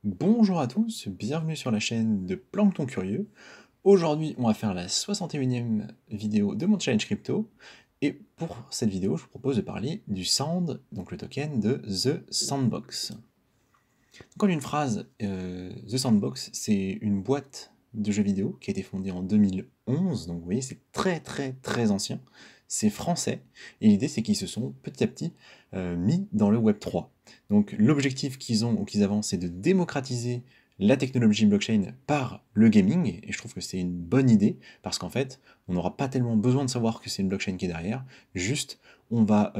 Bonjour à tous, bienvenue sur la chaîne de Plancton Curieux. Aujourd'hui, on va faire la 61e vidéo de mon challenge crypto. Et pour cette vidéo, je vous propose de parler du Sand, donc le token de The Sandbox. Donc en une phrase, The Sandbox, c'est une boîte de jeux vidéo qui a été fondée en 2011, donc vous voyez, c'est très ancien. C'est français, et l'idée c'est qu'ils se sont petit à petit mis dans le Web 3. Donc l'objectif qu'ils ont ou qu'ils avancent, c'est de démocratiser la technologie blockchain par le gaming, et je trouve que c'est une bonne idée, parce qu'en fait, on n'aura pas tellement besoin de savoir que c'est une blockchain qui est derrière, juste on va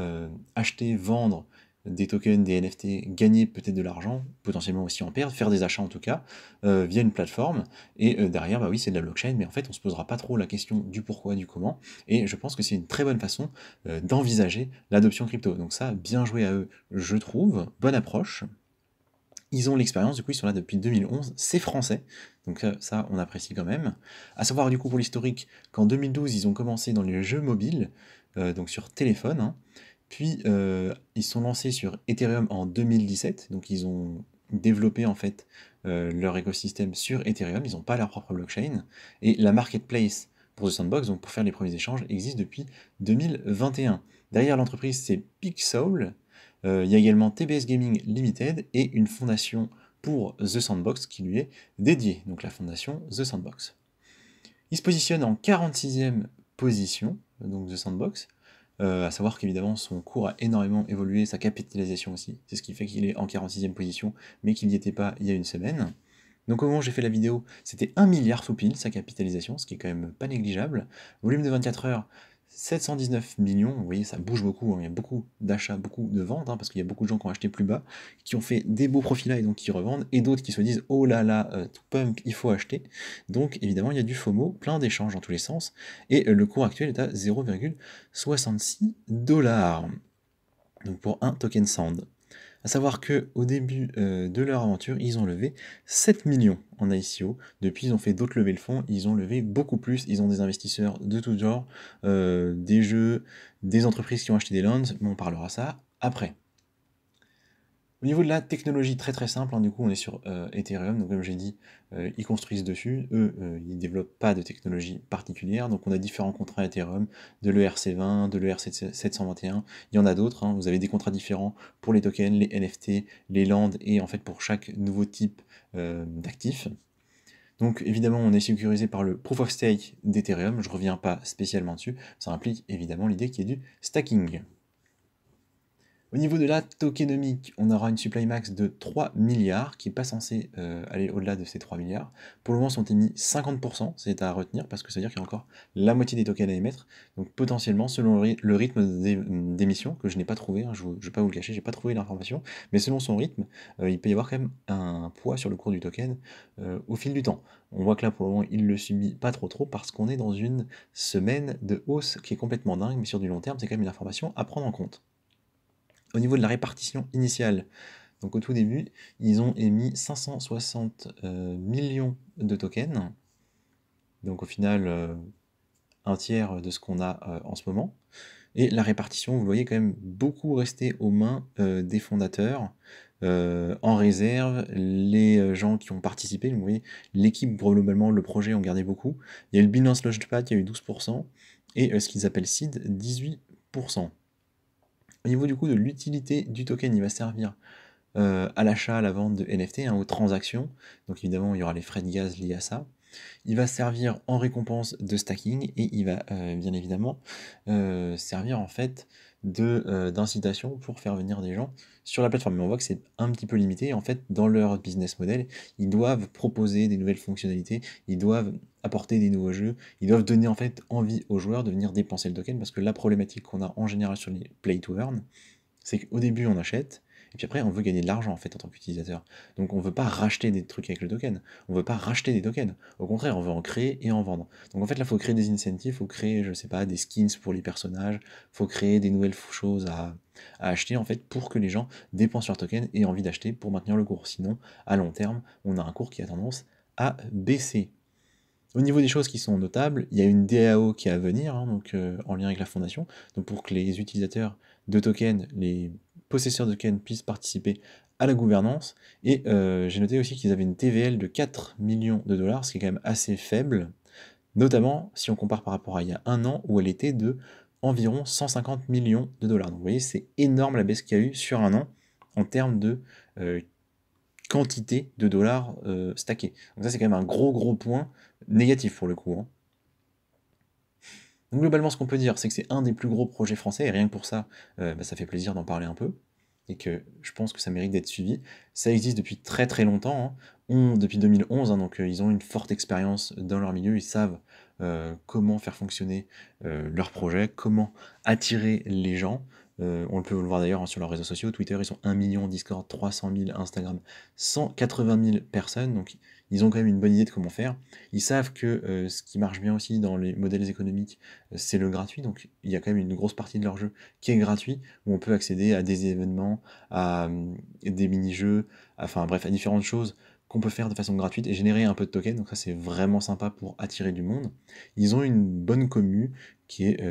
acheter, vendre des tokens, des NFT, gagner peut-être de l'argent, potentiellement aussi en perdre, faire des achats en tout cas, via une plateforme, et derrière, bah oui, c'est de la blockchain, mais en fait, on se posera pas trop la question du pourquoi, du comment, et je pense que c'est une très bonne façon d'envisager l'adoption crypto. Donc ça, bien joué à eux, je trouve, bonne approche. Ils ont l'expérience, du coup, ils sont là depuis 2011, c'est français, donc ça, on apprécie quand même. À savoir, du coup, pour l'historique, qu'en 2012, ils ont commencé dans les jeux mobiles, donc sur téléphone, hein. Puis ils sont lancés sur Ethereum en 2017, donc ils ont développé en fait leur écosystème sur Ethereum, ils n'ont pas leur propre blockchain, et la marketplace pour The Sandbox, donc pour faire les premiers échanges, existe depuis 2021. Derrière l'entreprise, c'est Pixel, il y a également TBS Gaming Limited et une fondation pour The Sandbox qui lui est dédiée, donc la fondation The Sandbox. Il se positionne en 46e position, donc The Sandbox, à savoir qu'évidemment son cours a énormément évolué, sa capitalisation aussi, c'est ce qui fait qu'il est en 46e position, mais qu'il n'y était pas il y a une semaine. Donc au moment où j'ai fait la vidéo, c'était 1 milliard sous pile sa capitalisation, ce qui est quand même pas négligeable. Volume de 24 heures, 719 millions, vous voyez ça bouge beaucoup, hein. Il y a beaucoup d'achats, beaucoup de ventes, hein, parce qu'il y a beaucoup de gens qui ont acheté plus bas, qui ont fait des beaux profils là et donc qui revendent, et d'autres qui se disent oh là là, tout pump, il faut acheter. Donc évidemment il y a du FOMO, plein d'échanges dans tous les sens, et le cours actuel est à 0,66 $. Donc pour un token Sand. À savoir qu'au début de leur aventure, ils ont levé 7 millions en ICO. Depuis, ils ont fait d'autres levées de fonds, ils ont levé beaucoup plus. Ils ont des investisseurs de tout genre, des jeux, des entreprises qui ont acheté des lands, mais on parlera ça après. Au niveau de la technologie, très simple, hein, du coup on est sur Ethereum, donc comme j'ai dit, ils construisent dessus, eux, ils développent pas de technologie particulière, donc on a différents contrats Ethereum, de l'ERC20, de l'ERC721, il y en a d'autres, hein, vous avez des contrats différents pour les tokens, les NFT, les lands, et en fait pour chaque nouveau type d'actif. Donc évidemment on est sécurisé par le Proof of Stake d'Ethereum, je reviens pas spécialement dessus, ça implique évidemment l'idée qu'il y ait du stacking. Au niveau de la tokenomique, on aura une supply max de 3 milliards qui n'est pas censé aller au-delà de ces 3 milliards. Pour le moment, sont émis 50%, c'est à retenir parce que ça veut dire qu'il y a encore la moitié des tokens à émettre. Donc potentiellement, selon le rythme d'émission, que je n'ai pas trouvé, hein, je ne vais pas vous le cacher, j'ai pas trouvé l'information, mais selon son rythme, il peut y avoir quand même un poids sur le cours du token au fil du temps. On voit que là, pour le moment, il le subit pas trop parce qu'on est dans une semaine de hausse qui est complètement dingue, mais sur du long terme, c'est quand même une information à prendre en compte. Au niveau de la répartition initiale, donc au tout début, ils ont émis 560 millions de tokens, donc au final un tiers de ce qu'on a en ce moment. Et la répartition, vous voyez quand même beaucoup rester aux mains des fondateurs, en réserve, les gens qui ont participé, donc vous voyez, l'équipe globalement, le projet ont gardé beaucoup. Il y a eu le Binance Launchpad, il y a eu 12%, et ce qu'ils appellent Seed, 18%. Au niveau du coup de l'utilité du token, il va servir à l'achat, à la vente de NFT, hein, aux transactions. Donc évidemment, il y aura les frais de gaz liés à ça. Il va servir en récompense de stacking et il va bien évidemment servir en fait d'incitation pour faire venir des gens sur la plateforme. Mais on voit que c'est un petit peu limité. En fait, dans leur business model, ils doivent proposer des nouvelles fonctionnalités, ils doivent apporter des nouveaux jeux, ils doivent donner en fait envie aux joueurs de venir dépenser le token parce que la problématique qu'on a en général sur les play to earn, c'est qu'au début on achète, et puis après on veut gagner de l'argent en fait en tant qu'utilisateur. Donc on veut pas racheter des trucs avec le token, on veut pas racheter des tokens. Au contraire, on veut en créer et en vendre. Donc en fait là, il faut créer des incentives, il faut créer, je sais pas, des skins pour les personnages, il faut créer des nouvelles choses à acheter en fait pour que les gens dépensent leur token et aient envie d'acheter pour maintenir le cours. Sinon, à long terme, on a un cours qui a tendance à baisser. Au niveau des choses qui sont notables, il y a une DAO qui est à venir, hein, donc, en lien avec la fondation, donc pour que les utilisateurs de tokens, les possesseurs de tokens puissent participer à la gouvernance, et j'ai noté aussi qu'ils avaient une TVL de 4 millions de dollars, ce qui est quand même assez faible, notamment si on compare par rapport à il y a un an où elle était de environ 150 millions de dollars. Donc vous voyez, c'est énorme la baisse qu'il y a eu sur un an en termes de quantité de dollars stackés. Donc ça c'est quand même un gros point négatif pour le coup, hein. Donc globalement ce qu'on peut dire c'est que c'est un des plus gros projets français, et rien que pour ça, ça fait plaisir d'en parler un peu, et que je pense que ça mérite d'être suivi. Ça existe depuis très longtemps, hein. Depuis 2011, hein, donc ils ont une forte expérience dans leur milieu, ils savent comment faire fonctionner leur projet, comment attirer les gens. On peut le voir d'ailleurs, hein, sur leurs réseaux sociaux. Twitter, ils sont 1 million, Discord 300 000, Instagram 180 000 personnes, donc ils ont quand même une bonne idée de comment faire. Ils savent que ce qui marche bien aussi dans les modèles économiques, c'est le gratuit, donc il y a quand même une grosse partie de leur jeu qui est gratuit, où on peut accéder à des événements, à des mini-jeux, enfin bref, à différentes choses qu'on peut faire de façon gratuite et générer un peu de tokens, donc ça c'est vraiment sympa pour attirer du monde. Ils ont une bonne commu qui est...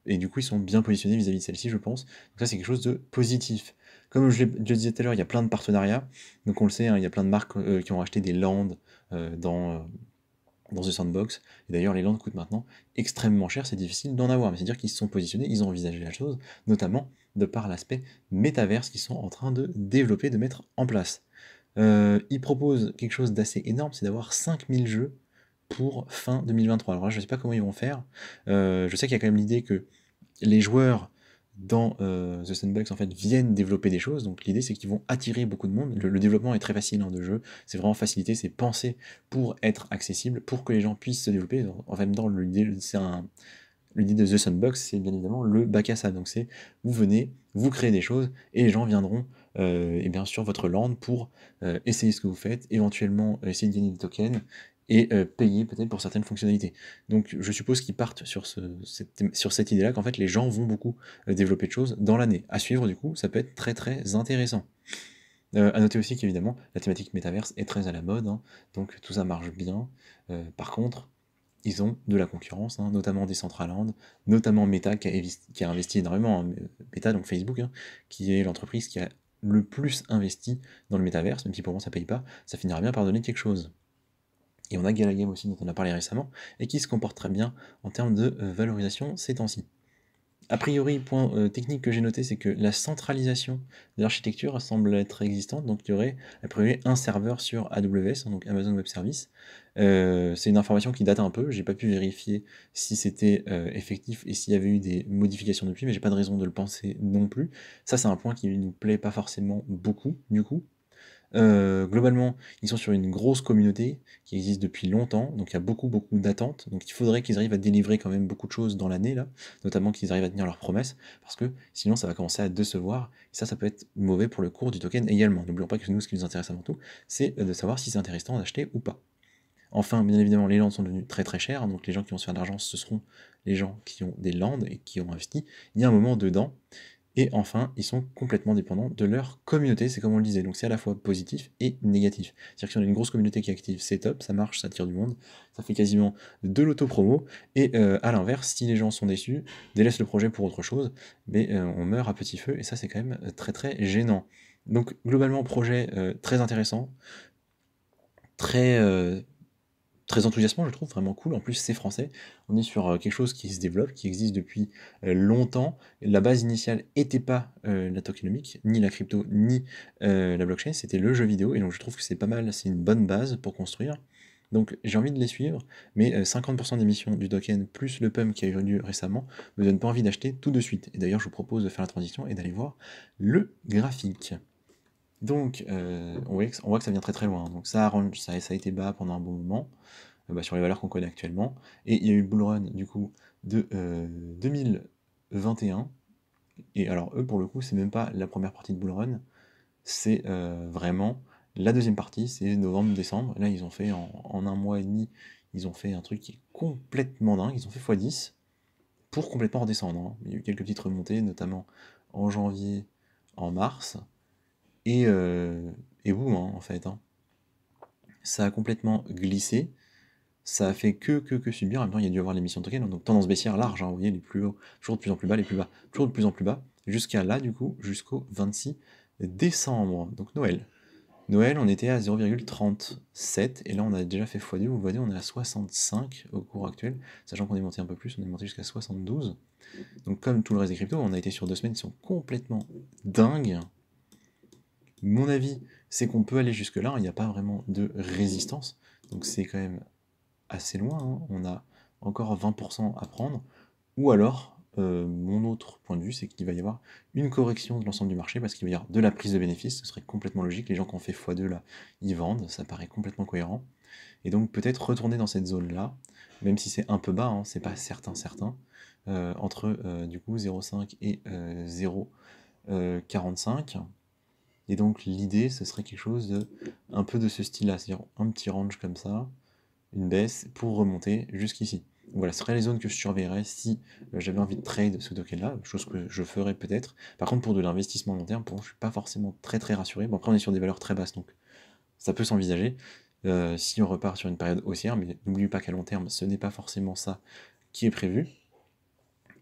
et du coup ils sont bien positionnés vis-à-vis de celle-ci, je pense. Donc ça c'est quelque chose de positif. Comme je le disais tout à l'heure, il y a plein de partenariats, donc on le sait, hein, il y a plein de marques qui ont acheté des lands dans The Sandbox, et d'ailleurs les lands coûtent maintenant extrêmement cher, c'est difficile d'en avoir, mais c'est-à-dire qu'ils se sont positionnés, ils ont envisagé la chose, notamment de par l'aspect métaverse qu'ils sont en train de développer, de mettre en place. Ils proposent quelque chose d'assez énorme, c'est d'avoir 5000 jeux pour fin 2023. Alors là, je ne sais pas comment ils vont faire. Je sais qu'il y a quand même l'idée que les joueurs dans The Sandbox en fait viennent développer des choses, donc l'idée c'est qu'ils vont attirer beaucoup de monde. Le développement est très facile, hein, de jeu, c'est vraiment facilité, c'est pensé pour être accessible, pour que les gens puissent se développer. En même temps, l'idée de The Sandbox, c'est bien évidemment le bac à ça, donc c'est vous venez, vous créez des choses, et les gens viendront et bien sûr votre land pour essayer ce que vous faites, éventuellement essayer de gagner des tokens, et payer peut-être pour certaines fonctionnalités. Donc je suppose qu'ils partent sur cette idée-là, qu'en fait les gens vont beaucoup développer de choses dans l'année. À suivre du coup, ça peut être très intéressant. À noter aussi qu'évidemment, la thématique métaverse est très à la mode, hein, donc tout ça marche bien. Par contre, ils ont de la concurrence, hein, notamment Decentraland, notamment Meta qui a investi énormément, hein, Meta, donc Facebook, hein, qui est l'entreprise qui a le plus investi dans le métaverse, même si pour moi ça paye pas, ça finira bien par donner quelque chose. Et on a Galagame aussi, dont on a parlé récemment, et qui se comporte très bien en termes de valorisation ces temps-ci. A priori, point technique que j'ai noté, c'est que la centralisation de l'architecture semble être existante, donc il y aurait a priori un serveur sur AWS, hein, donc Amazon Web Service. C'est une information qui date un peu, j'ai pas pu vérifier si c'était effectif et s'il y avait eu des modifications depuis, mais j'ai pas de raison de le penser non plus. Ça c'est un point qui nous plaît pas forcément beaucoup, du coup. Globalement, ils sont sur une grosse communauté qui existe depuis longtemps, donc il y a beaucoup d'attentes, donc il faudrait qu'ils arrivent à délivrer quand même beaucoup de choses dans l'année, là, notamment qu'ils arrivent à tenir leurs promesses, parce que sinon ça va commencer à décevoir, et ça peut être mauvais pour le cours du token également. N'oublions pas que nous, ce qui nous intéresse avant tout, c'est de savoir si c'est intéressant d'acheter ou pas. Enfin, bien évidemment, les lands sont devenus très chers, donc les gens qui vont se faire de l'argent, ce seront les gens qui ont des lands et qui ont investi il y a un moment dedans. Et enfin, ils sont complètement dépendants de leur communauté, c'est comme on le disait, donc c'est à la fois positif et négatif. C'est-à-dire que si on a une grosse communauté qui est active, c'est top, ça marche, ça attire du monde, ça fait quasiment de l'auto-promo, et à l'inverse, si les gens sont déçus, délaissent le projet pour autre chose, mais on meurt à petit feu, et ça c'est quand même très gênant. Donc globalement, projet très intéressant, très très enthousiasmant, je trouve, vraiment cool. En plus, c'est français. On est sur quelque chose qui se développe, qui existe depuis longtemps. La base initiale n'était pas la tokenomique, ni la crypto, ni la blockchain, c'était le jeu vidéo. Et donc, je trouve que c'est pas mal, c'est une bonne base pour construire. Donc, j'ai envie de les suivre, mais 50% d'émissions du token plus le pump qui a eu lieu récemment me donne pas envie d'acheter tout de suite. Et d'ailleurs, je vous propose de faire la transition et d'aller voir le graphique. Donc, on voit que ça vient très loin, hein. Donc ça a été bas pendant un bon moment, sur les valeurs qu'on connaît actuellement, et il y a eu le bull run du coup de 2021, et alors eux pour le coup c'est même pas la première partie de bull run, c'est vraiment la deuxième partie, c'est novembre-décembre. Là ils ont fait en un mois et demi, ils ont fait un truc qui est complètement dingue, ils ont fait x10 pour complètement redescendre, hein. Il y a eu quelques petites remontées, notamment en janvier, en mars, et, boum, hein, en fait, hein. Ça a complètement glissé, ça a fait que subir. En même temps, il y a dû avoir l'émission de token, donc tendance baissière large, hein, vous voyez, les plus hauts, toujours de plus en plus bas, les plus bas, toujours de plus en plus bas, jusqu'à là, du coup, jusqu'au 26 décembre, donc Noël. Noël, on était à 0,37, et là on a déjà fait x2, vous voyez, on est à 65 au cours actuel, sachant qu'on est monté un peu plus, on est monté jusqu'à 72. Donc comme tout le reste des cryptos, on a été sur 2 semaines qui sont complètement dingues. Mon avis, c'est qu'on peut aller jusque là, il n'y a pas vraiment de résistance, donc c'est quand même assez loin, hein. On a encore 20% à prendre, ou alors, mon autre point de vue, c'est qu'il va y avoir une correction de l'ensemble du marché, parce qu'il va y avoir de la prise de bénéfices, ce serait complètement logique, les gens qui ont fait x2 là, ils vendent, ça paraît complètement cohérent, et donc peut-être retourner dans cette zone-là, même si c'est un peu bas, hein, c'est pas certain, entre du coup 0,5 et 0,45, et donc l'idée, ce serait quelque chose de un peu de ce style-là, c'est-à-dire un petit range comme ça, une baisse pour remonter jusqu'ici. Voilà, ce seraient les zones que je surveillerais si j'avais envie de trade ce token-là, chose que je ferais peut-être. Par contre, pour de l'investissement long terme, bon, je suis pas forcément très rassuré. Bon, après, on est sur des valeurs très basses, donc ça peut s'envisager si on repart sur une période haussière, mais n'oubliez pas qu'à long terme, ce n'est pas forcément ça qui est prévu,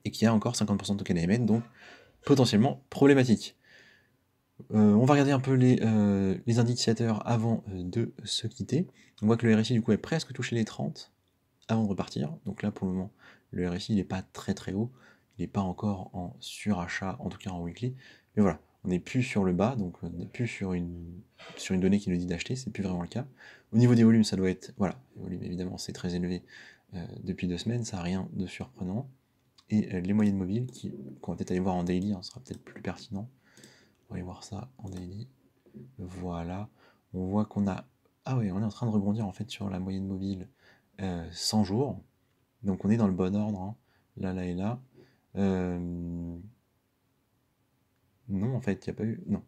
et qu'il y a encore 50% de tokens à émettre, donc potentiellement problématique. On va regarder un peu les indicateurs avant de se quitter. On voit que le RSI du coup est presque touché les 30 avant de repartir. Donc là pour le moment le RSI il n'est pas très haut, il n'est pas encore en surachat, en tout cas en weekly. Mais voilà, on n'est plus sur le bas, donc on n'est plus sur une donnée qui nous dit d'acheter, c'est plus vraiment le cas. Au niveau des volumes, ça doit être, voilà, les volumes évidemment c'est très élevé depuis 2 semaines, ça n'a rien de surprenant. Et les moyennes mobiles, qu'on va peut-être aller voir en daily, hein, sera peut-être plus pertinent. On va aller voir ça en daily. Voilà. On voit qu'on a... Ah oui, on est en train de rebondir en fait sur la moyenne mobile 100 jours. Donc on est dans le bon ordre, hein. Là et là. Non, en fait, il n'y a pas eu... Non.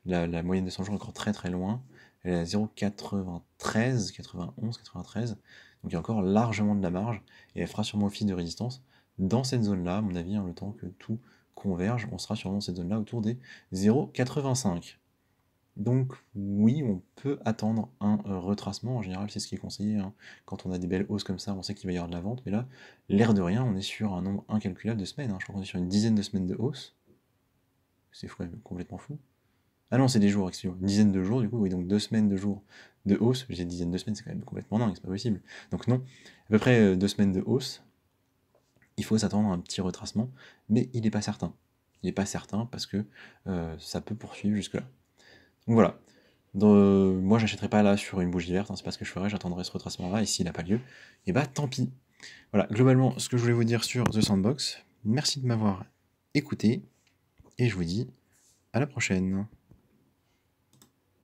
La moyenne de 100 jours est encore très loin. Elle est à 0,93, 91, 93. Donc il y a encore largement de la marge. Et elle fera sûrement office de résistance dans cette zone-là, à mon avis, hein, le temps que tout converge. On sera sûrement dans cette zone-là autour des 0,85. Donc oui, on peut attendre un retracement, en général c'est ce qui est conseillé, hein. Quand on a des belles hausses comme ça, on sait qu'il va y avoir de la vente, mais là, l'air de rien, on est sur un nombre incalculable de semaines, hein. Je crois qu'on est sur une dizaine de semaines de hausse, c'est complètement fou. Ah non, c'est des jours, excusez-moi, une dizaine de jours du coup, oui, donc 2 semaines de jours de hausse, j'ai dizaine de semaines, c'est quand même complètement dingue, c'est pas possible. Donc non, à peu près 2 semaines de hausse, il faut s'attendre à un petit retracement, mais il n'est pas certain. Il n'est pas certain parce que ça peut poursuivre jusque-là. Donc voilà. Moi, j'achèterai pas là sur une bougie verte, hein, c'est pas ce que je ferais, j'attendrai ce retracement-là, et s'il n'a pas lieu, et bah tant pis. Voilà, globalement, ce que je voulais vous dire sur The Sandbox. Merci de m'avoir écouté, et je vous dis à la prochaine.